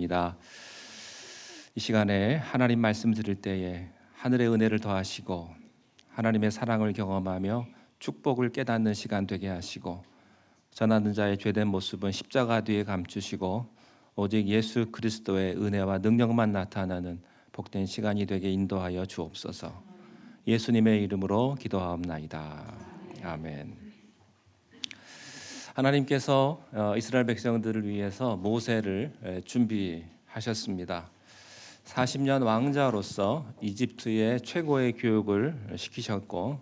입니다. 이 시간에 하나님 말씀 들을 때에 하늘의 은혜를 더하시고 하나님의 사랑을 경험하며 축복을 깨닫는 시간 되게 하시고 전하는 자의 죄된 모습은 십자가 뒤에 감추시고 오직 예수 그리스도의 은혜와 능력만 나타나는 복된 시간이 되게 인도하여 주옵소서. 예수님의 이름으로 기도하옵나이다. 아멘. 하나님께서 이스라엘 백성들을 위해서 모세를 준비하셨습니다. 40년 왕자로서 이집트의 최고의 교육을 시키셨고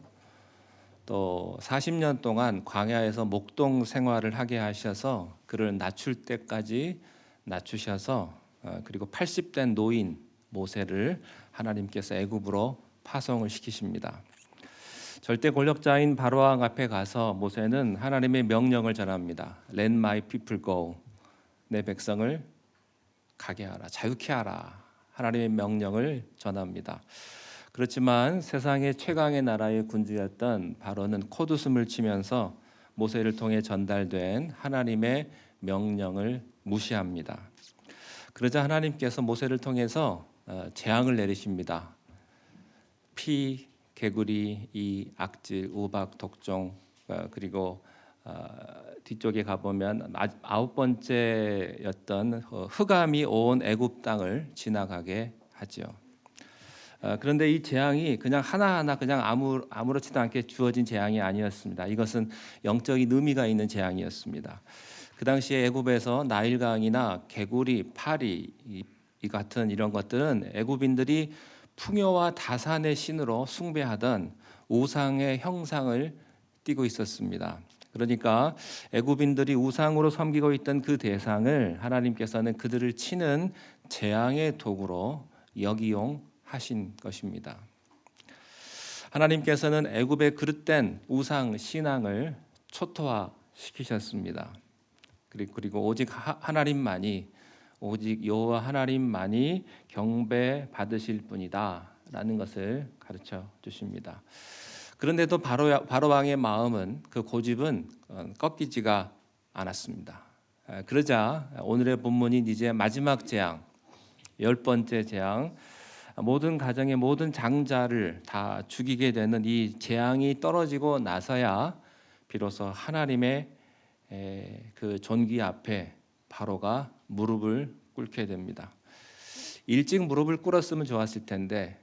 또 40년 동안 광야에서 목동 생활을 하게 하셔서 그를 낮출 때까지 낮추셔서 그리고 80된 노인 모세를 하나님께서 애굽으로 파송을 시키십니다. 절대 권력자인 바로왕 앞에 가서 모세는 하나님의 명령을 전합니다. Let my people go. 내 백성을 가게 하라, 자유케 하라. 하나님의 명령을 전합니다. 그렇지만 세상의 최강의 나라의 군주였던 바로는 콧웃음을 치면서 모세를 통해 전달된 하나님의 명령을 무시합니다. 그러자 하나님께서 모세를 통해서 재앙을 내리십니다. 피, 개구리, 이, 악질, 우박, 독종, 그리고 뒤쪽에 가보면 9번째였던 흑암이 온 애굽 땅을 지나가게 하죠. 그런데 이 재앙이 그냥 하나하나 그냥 아무렇지도 않게 주어진 재앙이 아니었습니다. 이것은 영적인 의미가 있는 재앙이었습니다. 그 당시에 애굽에서 나일강이나 개구리, 파리 이 같은 이런 것들은 애굽인들이 풍요와 다산의 신으로 숭배하던 우상의 형상을 띠고 있었습니다. 그러니까 애굽인들이 우상으로 섬기고 있던 그 대상을 하나님께서는 그들을 치는 재앙의 도구로 역이용하신 것입니다. 하나님께서는 애굽의 그릇된 우상 신앙을 초토화시키셨습니다. 그리고 오직 하나님만이 오직 여호와 하나님만이 경배 받으실 분이다라는 것을 가르쳐 주십니다. 그런데도 바로 왕의 마음은 그 고집은 꺾이지가 않았습니다. 그러자 오늘의 본문이 이제 마지막 재앙, 10번째 재앙, 모든 가정의 모든 장자를 다 죽이게 되는 이 재앙이 떨어지고 나서야 비로소 하나님의 그 존귀 앞에 바로가 무릎을 꿇게 됩니다. 일찍 무릎을 꿇었으면 좋았을 텐데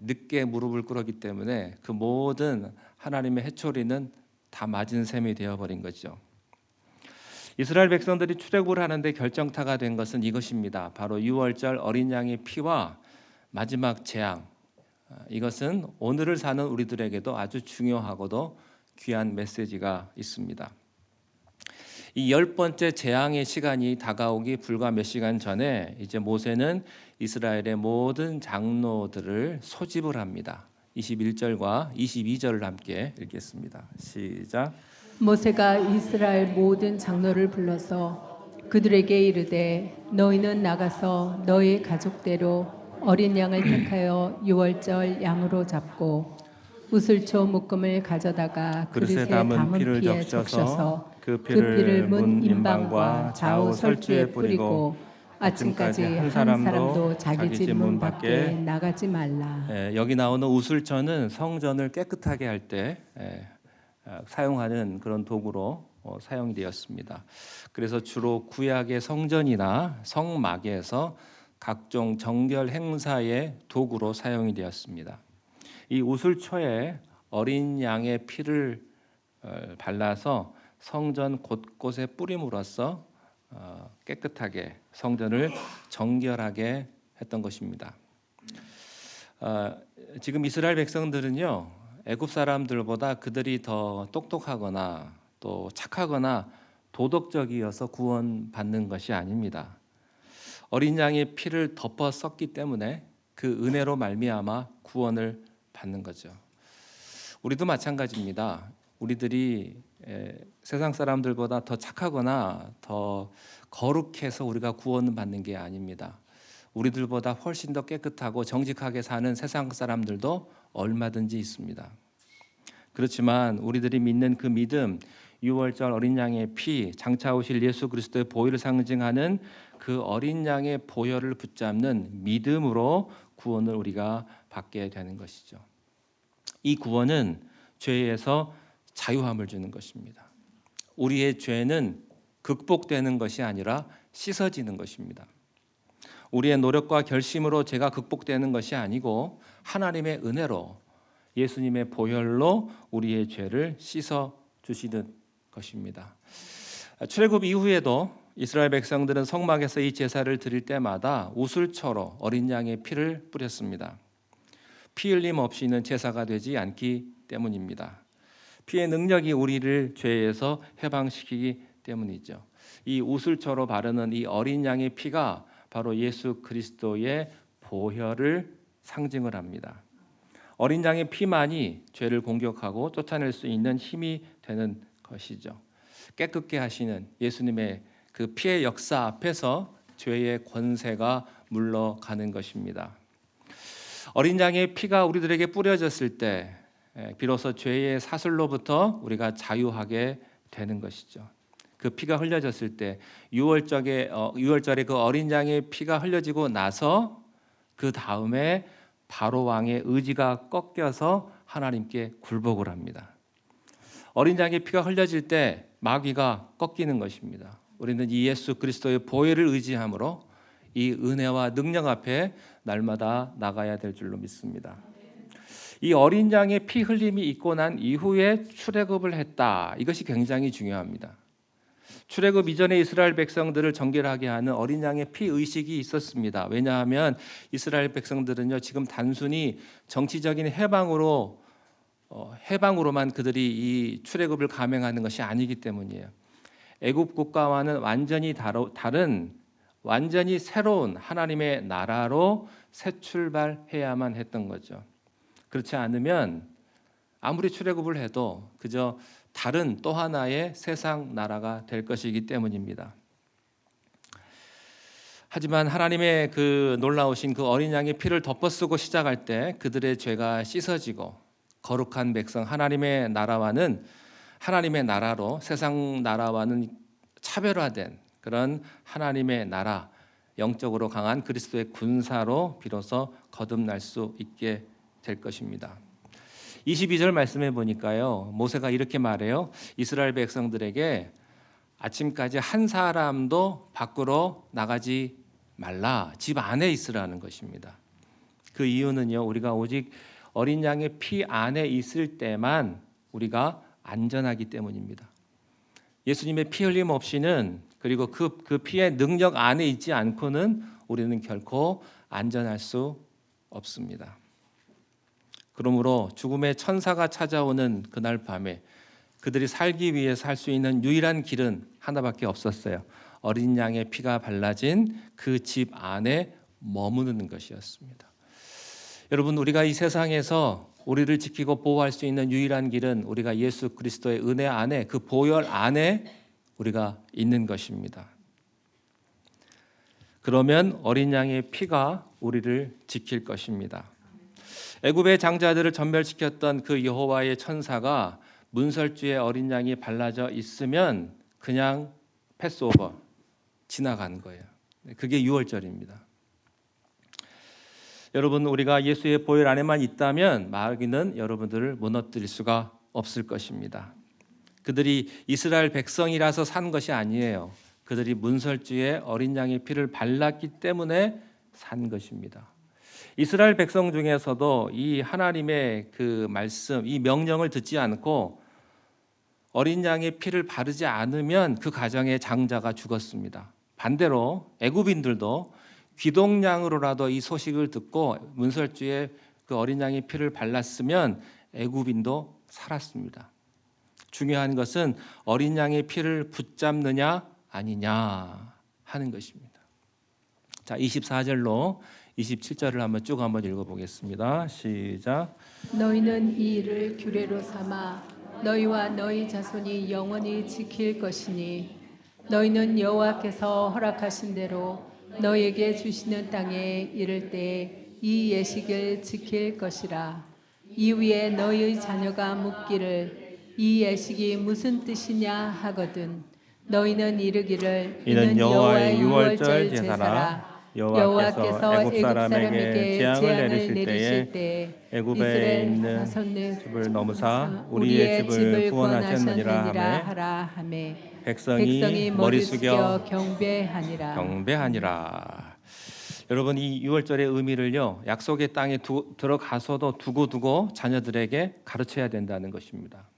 늦게 무릎을 꿇었기 때문에 그 모든 하나님의 해초리는 다 맞은 셈이 되어버린 거죠. 이스라엘 백성들이 출애굽을 하는데 결정타가 된 것은 이것입니다. 바로 유월절 어린 양의 피와 마지막 재앙. 이것은 오늘을 사는 우리들에게도 아주 중요하고도 귀한 메시지가 있습니다. 이 10번째 재앙의 시간이 다가오기 불과 몇 시간 전에 이제 모세는 이스라엘의 모든 장로들을 소집을 합니다. 21절과 22절을 함께 읽겠습니다. 시작. 모세가 이스라엘 모든 장로를 불러서 그들에게 이르되 너희는 나가서 너희 가족대로 어린 양을 택하여 유월절 양으로 잡고 우슬초 묶음을 가져다가 그릇에 담은 피에 적셔서 그 피를 문 임방과 좌우 설주에 뿌리고 아침까지 한 사람도 자기 집 문 밖에 나가지 말라. 여기 나오는 우슬초는 성전을 깨끗하게 할 때 사용하는 그런 도구로 사용이 되었습니다. 그래서 주로 구약의 성전이나 성막에서 각종 정결 행사의 도구로 사용이 되었습니다. 이 우슬초에 어린 양의 피를 발라서 성전 곳곳에 뿌림으로써 깨끗하게 성전을 정결하게 했던 것입니다. 지금 이스라엘 백성들은요, 애굽 사람들보다 그들이 더 똑똑하거나 또 착하거나 도덕적이어서 구원받는 것이 아닙니다. 어린 양의 피를 덮어 썼기 때문에 그 은혜로 말미암아 구원을 받는 거죠. 우리도 마찬가지입니다. 우리들이 세상 사람들보다 더 착하거나 더 거룩해서 우리가 구원받는 게 아닙니다. 우리들보다 훨씬 더 깨끗하고 정직하게 사는 세상 사람들도 얼마든지 있습니다. 그렇지만 우리들이 믿는 그 믿음, 유월절 어린 양의 피, 장차 오실 예수 그리스도의 보혈을 상징하는 그 어린 양의 보혈을 붙잡는 믿음으로 구원을 우리가 받게 되는 것이죠. 이 구원은 죄에서 자유함을 주는 것입니다. 우리의 죄는 극복되는 것이 아니라 씻어지는 것입니다. 우리의 노력과 결심으로 죄가 극복되는 것이 아니고 하나님의 은혜로 예수님의 보혈로 우리의 죄를 씻어 주시는 것입니다. 출애굽 이후에도 이스라엘 백성들은 성막에서 이 제사를 드릴 때마다 우슬초로 어린 양의 피를 뿌렸습니다. 피 흘림 없이는 제사가 되지 않기 때문입니다. 피의 능력이 우리를 죄에서 해방시키기 때문이죠. 이 우슬초로 바르는 이 어린 양의 피가 바로 예수 그리스도의 보혈을 상징을 합니다. 어린 양의 피만이 죄를 공격하고 쫓아낼 수 있는 힘이 되는 것이죠. 깨끗게 하시는 예수님의 그 피의 역사 앞에서 죄의 권세가 물러가는 것입니다. 어린 양의 피가 우리들에게 뿌려졌을 때 비로소 죄의 사슬로부터 우리가 자유하게 되는 것이죠. 그 피가 흘려졌을 때 유월절에 그 어린 양의 피가 흘려지고 나서 그 다음에 바로 왕의 의지가 꺾여서 하나님께 굴복을 합니다. 어린 양의 피가 흘려질 때 마귀가 꺾이는 것입니다. 우리는 이 예수 그리스도의 보혈을 의지함으로 이 은혜와 능력 앞에 날마다 나가야 될 줄로 믿습니다. 이 어린 양의 피 흘림이 있고 난 이후에 출애굽을 했다. 이것이 굉장히 중요합니다. 출애굽 이전에 이스라엘 백성들을 정결하게 하는 어린 양의 피 의식이 있었습니다. 왜냐하면 이스라엘 백성들은요 지금 단순히 정치적인 해방으로만 그들이 이 출애굽을 감행하는 것이 아니기 때문이에요. 애굽 국가와는 완전히 다른 완전히 새로운 하나님의 나라로 새 출발해야만 했던 거죠. 그렇지 않으면 아무리 출애굽을 해도 그저 다른 또 하나의 세상 나라가 될 것이기 때문입니다. 하지만 하나님의 그 놀라우신 그 어린 양의 피를 덮어쓰고 시작할 때 그들의 죄가 씻어지고 거룩한 백성 하나님의 나라와는 하나님의 나라로 세상 나라와는 차별화된 그런 하나님의 나라, 영적으로 강한 그리스도의 군사로 비로소 거듭날 수 있게 될 것입니다. 22절 말씀해 보니까요. 모세가 이렇게 말해요. 이스라엘 백성들에게 아침까지 한 사람도 밖으로 나가지 말라. 집 안에 있으라는 것입니다. 그 이유는요. 우리가 오직 어린 양의 피 안에 있을 때만 우리가 안전하기 때문입니다. 예수님의 피 흘림 없이는 그리고 그 피의 능력 안에 있지 않고는 우리는 결코 안전할 수 없습니다. 그러므로 죽음의 천사가 찾아오는 그날 밤에 그들이 살기 위해서 할 수 있는 유일한 길은 하나밖에 없었어요. 어린 양의 피가 발라진 그 집 안에 머무는 것이었습니다. 여러분, 우리가 이 세상에서 우리를 지키고 보호할 수 있는 유일한 길은 우리가 예수 그리스도의 은혜 안에 그 보혈 안에 우리가 있는 것입니다. 그러면 어린 양의 피가 우리를 지킬 것입니다. 애굽의 장자들을 전멸시켰던 그 여호와의 천사가 문설주에 어린 양이 발라져 있으면 그냥 패스오버 지나간 거예요. 그게 유월절입니다. 여러분, 우리가 예수의 보혈 안에만 있다면 마귀는 여러분들을 무너뜨릴 수가 없을 것입니다. 그들이 이스라엘 백성이라서 산 것이 아니에요. 그들이 문설주에 어린 양의 피를 발랐기 때문에 산 것입니다. 이스라엘 백성 중에서도 이 하나님의 그 말씀, 이 명령을 듣지 않고 어린 양의 피를 바르지 않으면 그 가정의 장자가 죽었습니다. 반대로 애굽인들도 귀동냥으로라도 이 소식을 듣고 문설주에 그 어린 양의 피를 발랐으면 애굽인도 살았습니다. 중요한 것은 어린 양의 피를 붙잡느냐 아니냐 하는 것입니다. 자, 24절로 27절을 한번 읽어보겠습니다. 시작. 너희는 이 일을 규례로 삼아 너희와 너희 자손이 영원히 지킬 것이니 너희는 여호와께서 허락하신 대로 너희에게 주시는 땅에 이를 때 이 예식을 지킬 것이라. 이후에 너희의 자녀가 묻기를 이 예식이 무슨 뜻이냐 하거든 너희는 이르기를 이는 여호와의 유월절 유월절 제사라. 여호와께서 애굽 애굽 사람에게 재앙을 내리실 때에 애굽에 이스라엘 있는 자손의 집을 넘으사 우리의 집을 구원하셨느니라 구원하셨느니라 하매 하라 하매 백성이 머리 숙여 경배하니라. 경배하니라. 여러분, 이 유월절의 의미를요, 약속의 땅에 들어가서도 두고 자녀들에게 가르쳐야 된다는 것입니다.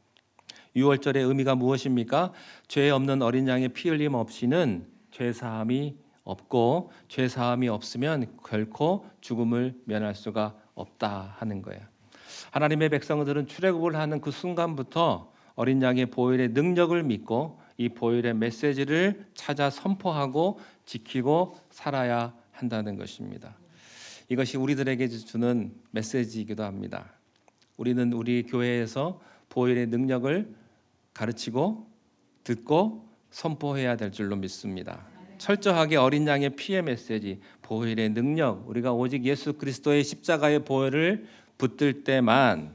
유월절의 의미가 무엇입니까? 죄 없는 어린 양의 피 흘림 없이는 죄 사함이 없고, 죄 사함이 없으면 결코 죽음을 면할 수가 없다 하는 거예요. 하나님의 백성들은 출애굽을 하는 그 순간부터 어린 양의 보혈의 능력을 믿고 이 보혈의 메시지를 찾아 선포하고 지키고 살아야 한다는 것입니다. 이것이 우리들에게 주는 메시지이기도 합니다. 우리는 우리 교회에서 보혈의 능력을 가르치고 듣고 선포해야 될 줄로 믿습니다. 철저하게 어린 양의 피의 메시지, 보혈의 능력, 우리가 오직 예수 그리스도의 십자가의 보혈을 붙들 때만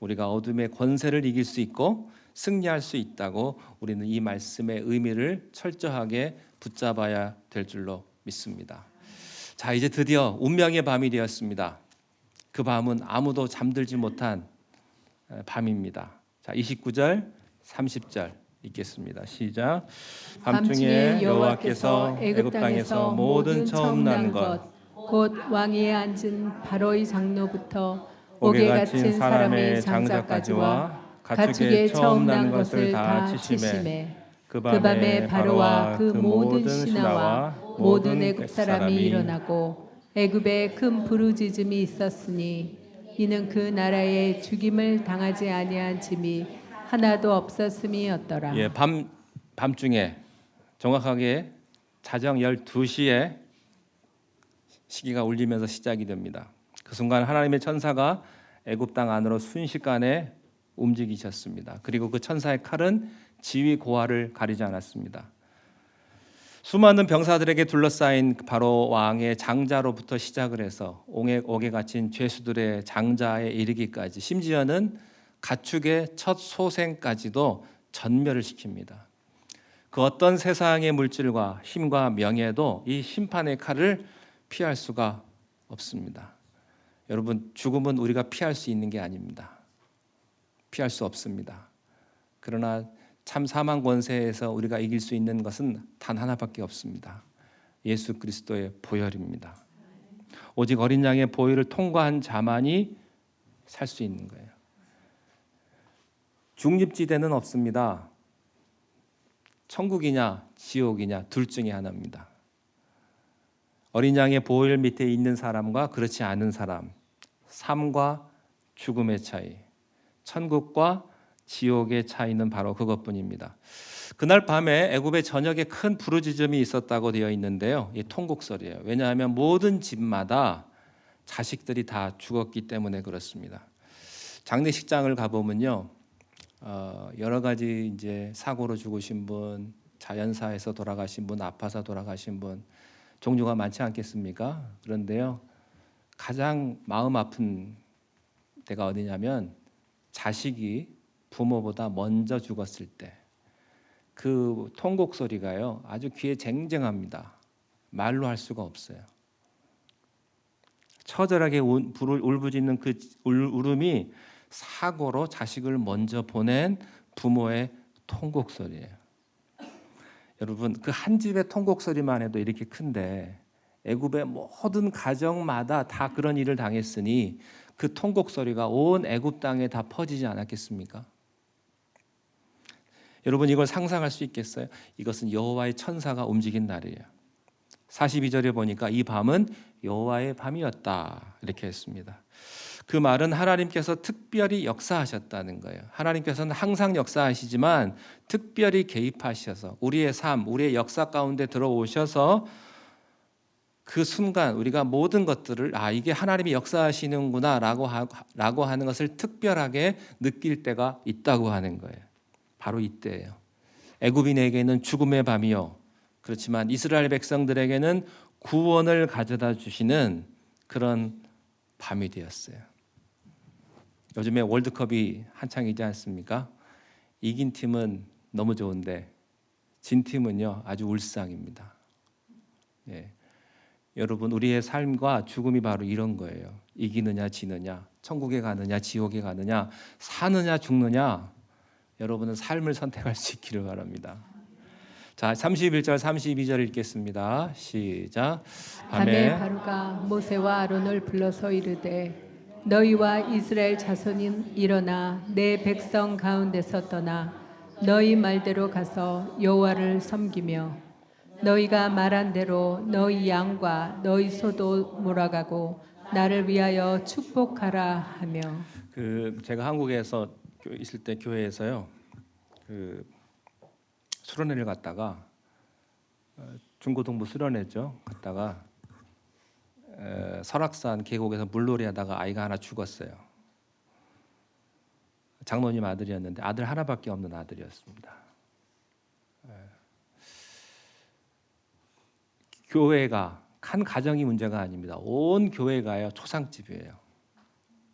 우리가 어둠의 권세를 이길 수 있고 승리할 수 있다고 우리는 이 말씀의 의미를 철저하게 붙잡아야 될 줄로 믿습니다. 자, 이제 드디어 운명의 밤이 되었습니다. 그 밤은 아무도 잠들지 못한 밤입니다. 자, 29절, 30절 읽겠습니다. 시작. 밤중에 여호와께서 애굽 땅에서 모든 처음 난 것, 곧 왕위에 앉은 바로의 장로부터 옥에 갇힌 사람의 장자까지와 가축의 처음 난 것을 다 치심에 그 밤에 바로와 그 모든 신하와 모든 애굽 사람이 일어나고 애굽에 큰 부르짖음이 있었으니 이는 그 나라에 죽임을 당하지 아니한 짐이 하나도 없었음이었더라. 예, 밤중에 정확하게 자정 12시에 시기가 울리면서 시작이 됩니다. 그 순간 하나님의 천사가 애굽 땅 안으로 순식간에 움직이셨습니다. 그리고 그 천사의 칼은 지위 고하를 가리지 않았습니다. 수많은 병사들에게 둘러싸인 바로 왕의 장자로부터 시작을 해서 옥에 갇힌 죄수들의 장자에 이르기까지, 심지어는 가축의 첫 소생까지도 전멸을 시킵니다. 그 어떤 세상의 물질과 힘과 명예도 이 심판의 칼을 피할 수가 없습니다. 여러분, 죽음은 우리가 피할 수 있는 게 아닙니다. 피할 수 없습니다. 그러나 참 사망 권세에서 우리가 이길 수 있는 것은 단 하나밖에 없습니다. 예수 그리스도의 보혈입니다. 오직 어린 양의 보혈을 통과한 자만이 살 수 있는 거예요. 중립지대는 없습니다. 천국이냐 지옥이냐 둘 중에 하나입니다. 어린 양의 보혈 밑에 있는 사람과 그렇지 않은 사람, 삶과 죽음의 차이, 천국과 지옥의 차이는 바로 그것뿐입니다. 그날 밤에 애굽의 전역에 큰 부르짖음이 있었다고 되어 있는데요. 이 통곡설이에요. 왜냐하면 모든 집마다 자식들이 다 죽었기 때문에 그렇습니다. 장례식장을 가보면요, 여러 가지 이제 사고로 죽으신 분, 자연사에서 돌아가신 분, 아파서 돌아가신 분 종류가 많지 않겠습니까? 그런데요, 가장 마음 아픈 때가 어디냐면 자식이 부모보다 먼저 죽었을 때 그 통곡 소리가요, 아주 귀에 쟁쟁합니다. 말로 할 수가 없어요. 처절하게 울부짖는 그 울음이 사고로 자식을 먼저 보낸 부모의 통곡 소리예요. 여러분, 그 한 집의 통곡 소리만 해도 이렇게 큰데 애굽의 모든 가정마다 다 그런 일을 당했으니 그 통곡 소리가 온 애굽 땅에 다 퍼지지 않았겠습니까? 여러분, 이걸 상상할 수 있겠어요? 이것은 여호와의 천사가 움직인 날이에요. 42절에 보니까 이 밤은 여호와의 밤이었다 이렇게 했습니다. 그 말은 하나님께서 특별히 역사하셨다는 거예요. 하나님께서는 항상 역사하시지만 특별히 개입하셔서 우리의 삶, 우리의 역사 가운데 들어오셔서 그 순간 우리가 모든 것들을 이게 하나님이 역사하시는구나 라고 하는 것을 특별하게 느낄 때가 있다고 하는 거예요. 바로 이때예요. 애굽인에게는 죽음의 밤이요, 그렇지만 이스라엘 백성들에게는 구원을 가져다 주시는 그런 밤이 되었어요. 요즘에 월드컵이 한창이지 않습니까? 이긴 팀은 너무 좋은데 진 팀은요 아주 울상입니다. 예. 여러분 우리의 삶과 죽음이 바로 이런 거예요. 이기느냐 지느냐, 천국에 가느냐 지옥에 가느냐, 사느냐 죽느냐. 여러분은 삶을 선택할 수 있기를 바랍니다. 자, 31절 32절 읽겠습니다. 시작. 밤에 바로가 모세와 아론을 불러서 이르되 너희와 이스라엘 자손인 일어나 내 백성 가운데서 떠나 너희 말대로 가서 여호와를 섬기며 너희가 말한 대로 너희 양과 너희 소도 몰아가고 나를 위하여 축복하라 하며. 제가 한국에서 있을 때 교회에서요 수련회를 갔다가 중고등부 수련회죠. 갔다가 설악산 계곡에서 물놀이하다가 아이가 하나 죽었어요. 장로님 아들이었는데 아들 하나밖에 없는 아들이었습니다. 교회가 한 가정이 문제가 아닙니다. 온 교회가요 초상집이에요.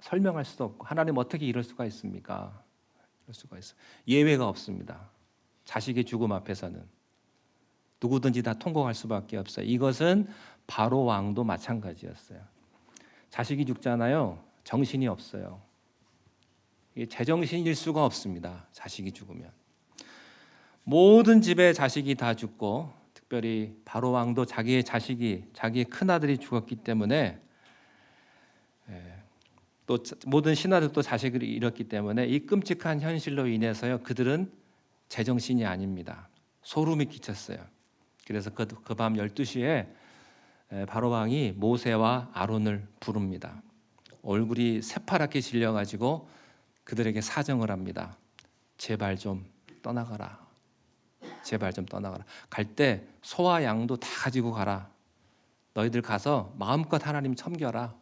설명할 수도 없고 하나님 어떻게 이럴 수가 있습니까? 이럴 수가 있어. 예외가 없습니다. 자식의 죽음 앞에서는 누구든지 다 통곡할 수밖에 없어요. 이것은 바로 왕도 마찬가지였어요. 자식이 죽잖아요. 정신이 없어요. 이게 제정신일 수가 없습니다. 자식이 죽으면 모든 집에 자식이 다 죽고 특별히 바로 왕도 자기의 큰 아들이 죽었기 때문에 또 모든 신하들도 자식을 잃었기 때문에 이 끔찍한 현실로 인해서요 그들은 제정신이 아닙니다. 소름이 끼쳤어요. 그래서 그 밤 12시에 바로 왕이 모세와 아론을 부릅니다. 얼굴이 새파랗게 질려가지고 그들에게 사정을 합니다. 제발 좀 떠나가라. 제발 좀 떠나가라. 갈 때 소와 양도 다 가지고 가라. 너희들 가서 마음껏 하나님 섬겨라.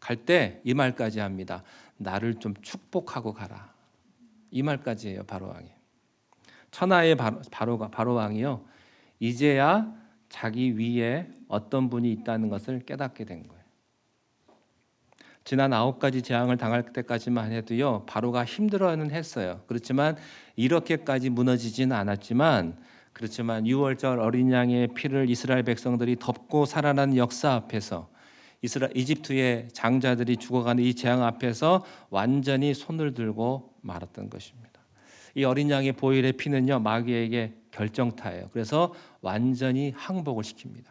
갈 때 이 말까지 합니다. 나를 좀 축복하고 가라. 이 말까지 해요. 바로 왕이. 천하의 바로 왕이요. 이제야 자기 위에 어떤 분이 있다는 것을 깨닫게 된 거예요. 지난 9가지 재앙을 당할 때까지만 해도요. 바로가 힘들어는 했어요. 그렇지만 이렇게까지 무너지지는 않았지만 그렇지만 6월절 어린 양의 피를 이스라엘 백성들이 덮고 살아난 역사 앞에서 이집트의 장자들이 죽어가는 이 재앙 앞에서 완전히 손을 들고 말았던 것입니다. 이 어린 양의 보혈의 피는요 마귀에게 결정타예요. 그래서 완전히 항복을 시킵니다.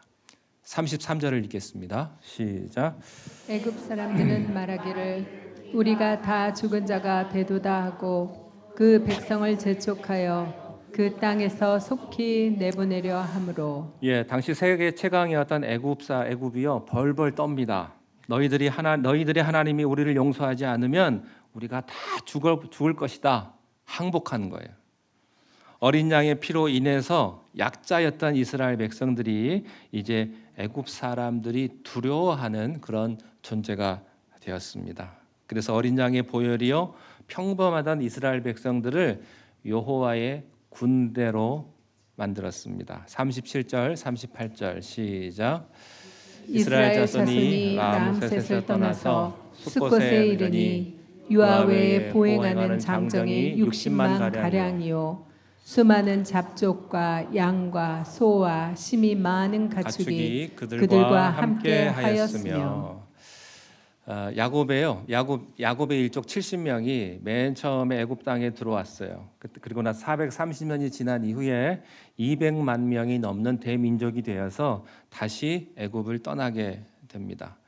33절을 읽겠습니다. 시작. 애굽 사람들은 말하기를 우리가 다 죽은 자가 되도다 하고 그 백성을 재촉하여 그 땅에서 속히 내보내려 함으로. 예, 당시 세계 최강이었던 애굽이요 벌벌 떱니다. 너희들이 하나님이 우리를 용서하지 않으면 우리가 다 죽을 것이다. 항복하는 거예요. 어린 양의 피로 인해서 약자였던 이스라엘 백성들이 이제 애굽 사람들이 두려워하는 그런 존재가 되었습니다. 그래서 어린 양의 보혈이요 평범하던 이스라엘 백성들을 여호와의 군대로 만들었습니다. 37절, 38절 시작. 이스라엘 자손이 람셋을 떠나서 숫곳에 이르니 유아 외에 보행하는 장정이 60만 가량이요 수많은 잡족과 양과 소와 심이 많은 가축이 그들과 함께 하였으며. 야곱의 일족 70명이 맨 처음에 애굽 땅에 들어왔어요. 그리고 나서 430년이 지난 이후에 200만 명이 넘는 대민족이 되어서 다시 애굽을 떠나게 됩니다.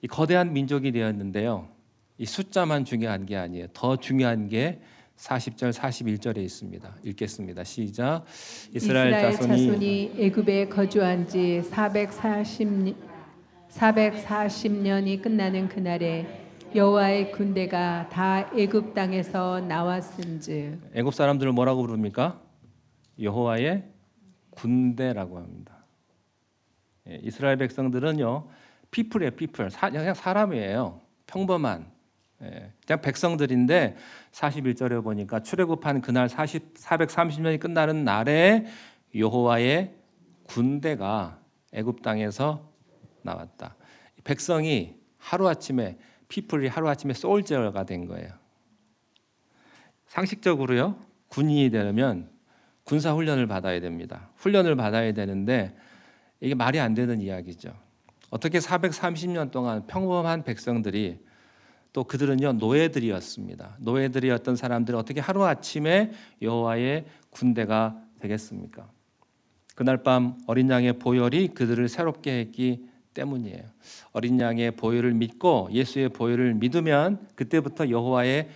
이 거대한 민족이 되었는데요. 이 숫자만 중요한 게 아니에요. 더 중요한 게 40절 41절에 있습니다. 읽겠습니다. 시작. 이스라엘 자손이 애굽에 거주한 지 440년이 끝나는 그날에 여호와의 군대가 다 애굽 땅에서 나왔은즉. 애굽 사람들을 뭐라고 부릅니까? 여호와의 군대라고 합니다. 이스라엘 백성들은요, 피플이에요. 그냥 사람이에요. 평범한 그냥 백성들인데 41절에 보니까 출애굽한 그날 430년이 끝나는 날에 여호와의 군대가 애굽 땅에서 나왔다. 백성이 피플이 하루아침에 솔저가 된 거예요. 상식적으로요. 군인이 되려면 군사 훈련을 받아야 됩니다. 훈련을 받아야 되는데 이게 말이 안 되는 이야기죠. 어떻게 430년 동안 평범한 백성들이, 또 그들은요 노예들이었습니다. 노예들이었던 사람들이 어떻게 하루아침에 여호와의 군대가 되겠습니까? 그날 밤 어린 양의 보혈이 그들을 새롭게 했기 때문이에요. 어린 양의 보혈을 믿고 예수의 보혈을 믿으면 그때부터 여호와의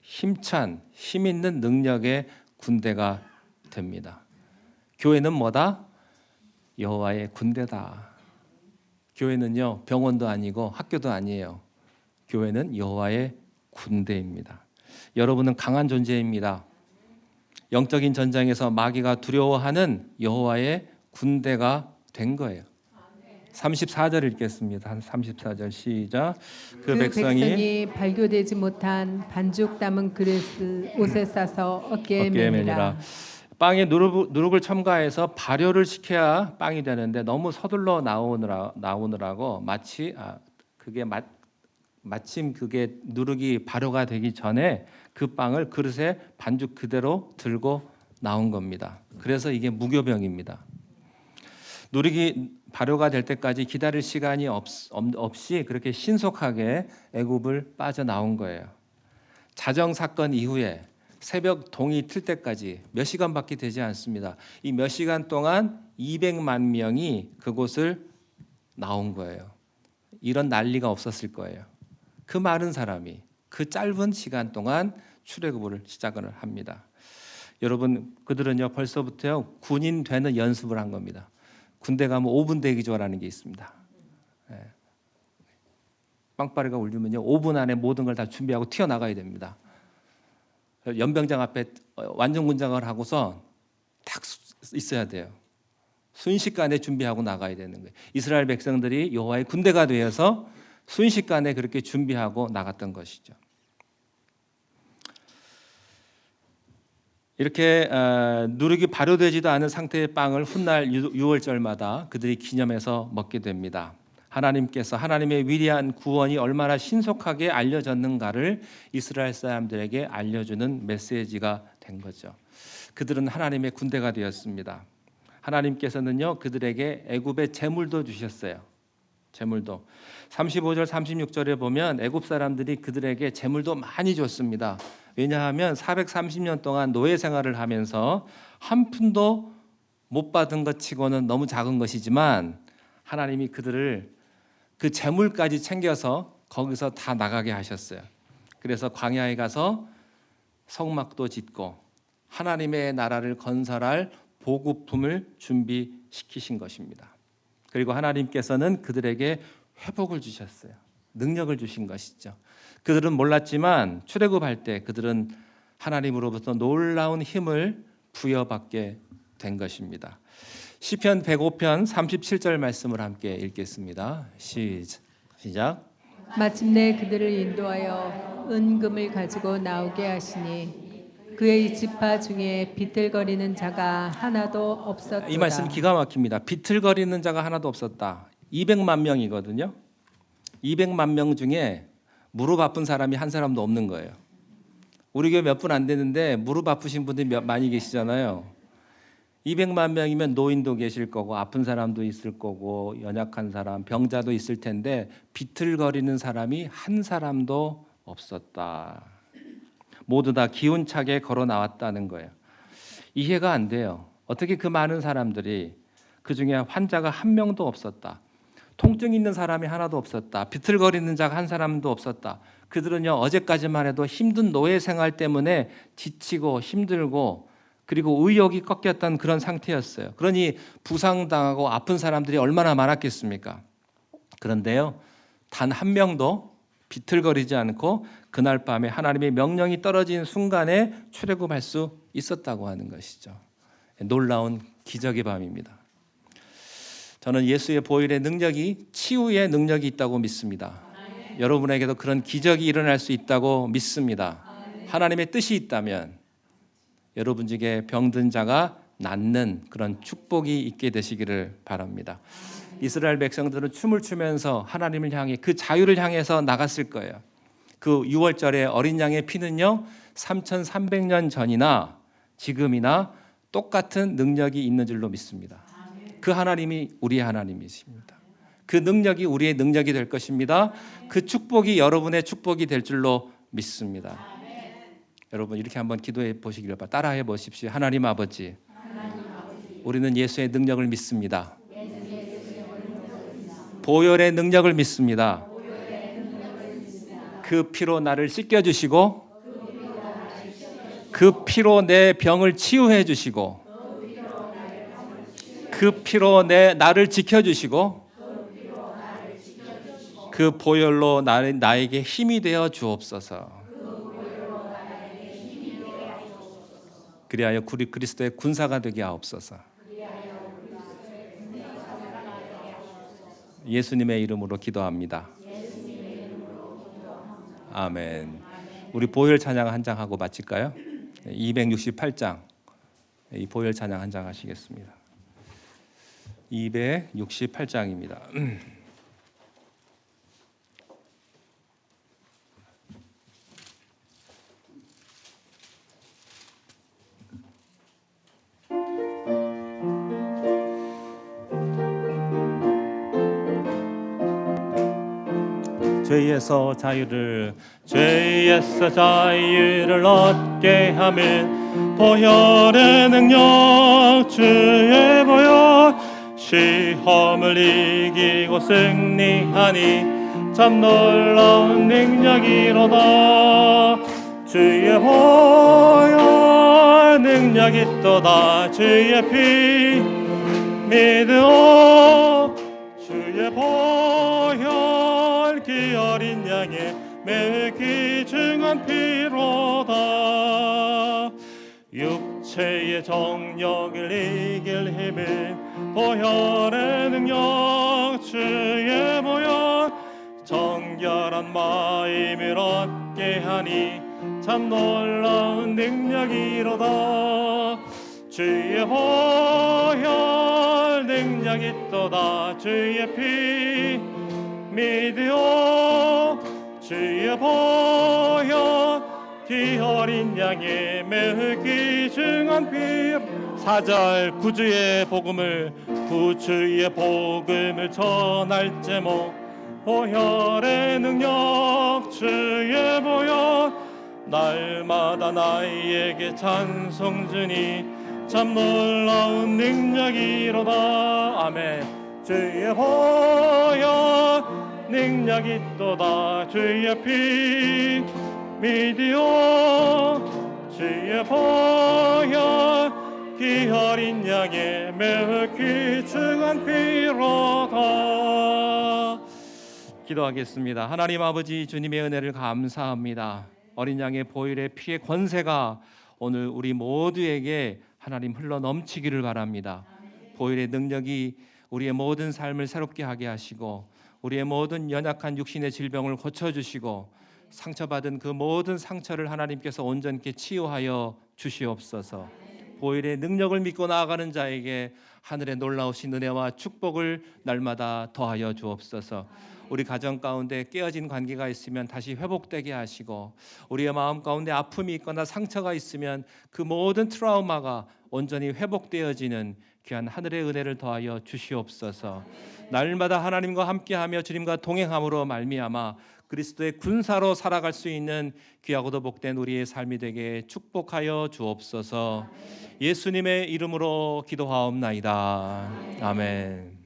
힘찬 힘 있는 능력의 군대가 됩니다. 교회는 뭐다? 여호와의 군대다. 교회는요 병원도 아니고 학교도 아니에요. 교회는 여호와의 군대입니다. 여러분은 강한 존재입니다. 영적인 전장에서 마귀가 두려워하는 여호와의 군대가 된 거예요. 34절 읽겠습니다. 34절 시작. 그 백성이 발교되지 못한 반죽 담은 그릇을 옷에 싸서 어깨에 매니라. 빵에 누룩을 첨가해서 발효를 시켜야 빵이 되는데 너무 서둘러 나오느라고 마침 그게 누룩이 발효가 되기 전에 그 빵을 그릇에 반죽 그대로 들고 나온 겁니다. 그래서 이게 무교병입니다. 누룩이 발효가 될 때까지 기다릴 시간이 없이 그렇게 신속하게 애굽을 빠져나온 거예요. 자정 사건 이후에 새벽 동이 틀 때까지 몇 시간밖에 되지 않습니다. 이 몇 시간 동안 200만 명이 그곳을 나온 거예요. 이런 난리가 없었을 거예요. 그 많은 사람이 그 짧은 시간 동안 출애굽을 시작을 합니다. 여러분, 그들은요 벌써부터요 군인 되는 연습을 한 겁니다. 군대 가면 5분 대기조라는 게 있습니다. 빵빠레가 울리면요 5분 안에 모든 걸 다 준비하고 튀어나가야 됩니다. 연병장 앞에 완전군장을 하고서 딱 있어야 돼요. 순식간에 준비하고 나가야 되는 거예요. 이스라엘 백성들이 여호와의 군대가 되어서 순식간에 그렇게 준비하고 나갔던 것이죠. 이렇게 누룩이 발효되지도 않은 상태의 빵을 훗날 유월절마다 그들이 기념해서 먹게 됩니다. 하나님께서 하나님의 위대한 구원이 얼마나 신속하게 알려졌는가를 이스라엘 사람들에게 알려주는 메시지가 된 거죠. 그들은 하나님의 군대가 되었습니다. 하나님께서는요 그들에게 애굽의 재물도 주셨어요. 재물도 35절 36절에 보면 애굽 사람들이 그들에게 재물도 많이 줬습니다. 왜냐하면 430년 동안 노예 생활을 하면서 한 푼도 못 받은 것 치고는 너무 작은 것이지만 하나님이 그들을 그 재물까지 챙겨서 거기서 다 나가게 하셨어요. 그래서 광야에 가서 성막도 짓고 하나님의 나라를 건설할 보급품을 준비시키신 것입니다. 그리고 하나님께서는 그들에게 회복을 주셨어요. 능력을 주신 것이죠. 그들은 몰랐지만 출애굽할 때 그들은 하나님으로부터 놀라운 힘을 부여받게 된 것입니다. 시편 105편 37절 말씀을 함께 읽겠습니다. 시작. 마침내 그들을 인도하여 은금을 가지고 나오게 하시니 그의 지파 중에 비틀거리는 자가 하나도 없었다. 이 말씀 기가 막힙니다. 비틀거리는 자가 하나도 없었다. 200만 명이거든요. 200만 명 중에 무릎 아픈 사람이 한 사람도 없는 거예요. 우리 교회 몇 분 안 되는데 무릎 아프신 분들이 많이 계시잖아요. 200만 명이면 노인도 계실 거고 아픈 사람도 있을 거고 연약한 사람, 병자도 있을 텐데 비틀거리는 사람이 한 사람도 없었다. 모두 다 기운차게 걸어 나왔다는 거예요. 이해가 안 돼요. 어떻게 그 많은 사람들이, 그중에 환자가 한 명도 없었다. 통증 있는 사람이 하나도 없었다. 비틀거리는 자가 한 사람도 없었다. 그들은요 어제까지만 해도 힘든 노예 생활 때문에 지치고 힘들고 그리고 의욕이 꺾였던 그런 상태였어요. 그러니 부상당하고 아픈 사람들이 얼마나 많았겠습니까? 그런데요 단 한 명도 비틀거리지 않고 그날 밤에 하나님의 명령이 떨어진 순간에 출애굽할 수 있었다고 하는 것이죠. 놀라운 기적의 밤입니다. 저는 예수의 보혈의 능력이 치유의 능력이 있다고 믿습니다. 여러분에게도 그런 기적이 일어날 수 있다고 믿습니다. 하나님의 뜻이 있다면 여러분 중에 병든 자가 낫는 그런 축복이 있게 되시기를 바랍니다. 이스라엘 백성들은 춤을 추면서 하나님을 향해 그 자유를 향해서 나갔을 거예요. 그 6월절에 어린 양의 피는요 3300년 전이나 지금이나 똑같은 능력이 있는 줄로 믿습니다. 그 하나님이 우리의 하나님이십니다. 그 능력이 우리의 능력이 될 것입니다. 그 축복이 여러분의 축복이 될 줄로 믿습니다. 여러분 이렇게 한번 기도해 보시기를 바랍니다. 따라해 보십시오. 하나님 아버지, 우리는 예수의 능력을 믿습니다. 보혈의 능력을 믿습니다. 그 피로 나를 씻겨주시고 그 피로 내 병을 치유해 주시고 그 피로 나를 지켜주시고 그 보혈로 나에게 힘이 되어 주옵소서. 그리하여 그리스도의 군사가 되게 하옵소서. 예수님의 이름으로 기도합니다. 아멘. 우리 보혈 찬양 한 장 하고 마칠까요? 268장 이 보혈 찬양 한 장 하시겠습니다. 268장입니다. 죄에서 자유를 얻게 하면 보혈의 능력 주의 보혈 시험을 이기고 승리하니 참 놀라운 능력이로다. 주의 보혈 능력이 있도다. 주의 피 믿으오. 주의 보혈 그 어린 양의 매우 귀중한 피로다. 육체의 정욕을 이길 힘은 보혈의 능력 주의 보혈 정결한 마음을 얻게 하니 참 놀라운 능력이로다. 주의 보혈 능력 있도다. 주의 피 믿으오. 주의 보혈 그 어린 양의 매우 귀중한 피. 4절 구주의 복음을 전할 제목 보혈의 능력 주의 보혈 날마다 나에게 찬송 주니 참 놀라운 능력이로다. 아멘. 주의 보혈 능력 있도다. 주의 피 믿으오. 주의 보혈 그 어린 양의 매우 귀중한 피로다. 기도하겠습니다. 하나님 아버지, 주님의 은혜를 감사합니다. 어린 양의 보혈의 피의 권세가 오늘 우리 모두에게 하나님 흘러 넘치기를 바랍니다. 보혈의 능력이 우리의 모든 삶을 새롭게 하게 하시고 우리의 모든 연약한 육신의 질병을 고쳐주시고 상처받은 그 모든 상처를 하나님께서 온전케 치유하여 주시옵소서. 보혈의 능력을 믿고 나아가는 자에게 하늘의 놀라우신 은혜와 축복을 날마다 더하여 주옵소서. 우리 가정 가운데 깨어진 관계가 있으면 다시 회복되게 하시고 우리의 마음 가운데 아픔이 있거나 상처가 있으면 그 모든 트라우마가 온전히 회복되어지는 귀한 하늘의 은혜를 더하여 주시옵소서. 날마다 하나님과 함께하며 주님과 동행함으로 말미암아 그리스도의 군사로 살아갈 수 있는 귀하고도 복된 우리의 삶이 되게 축복하여 주옵소서. 예수님의 이름으로 기도하옵나이다. 아멘.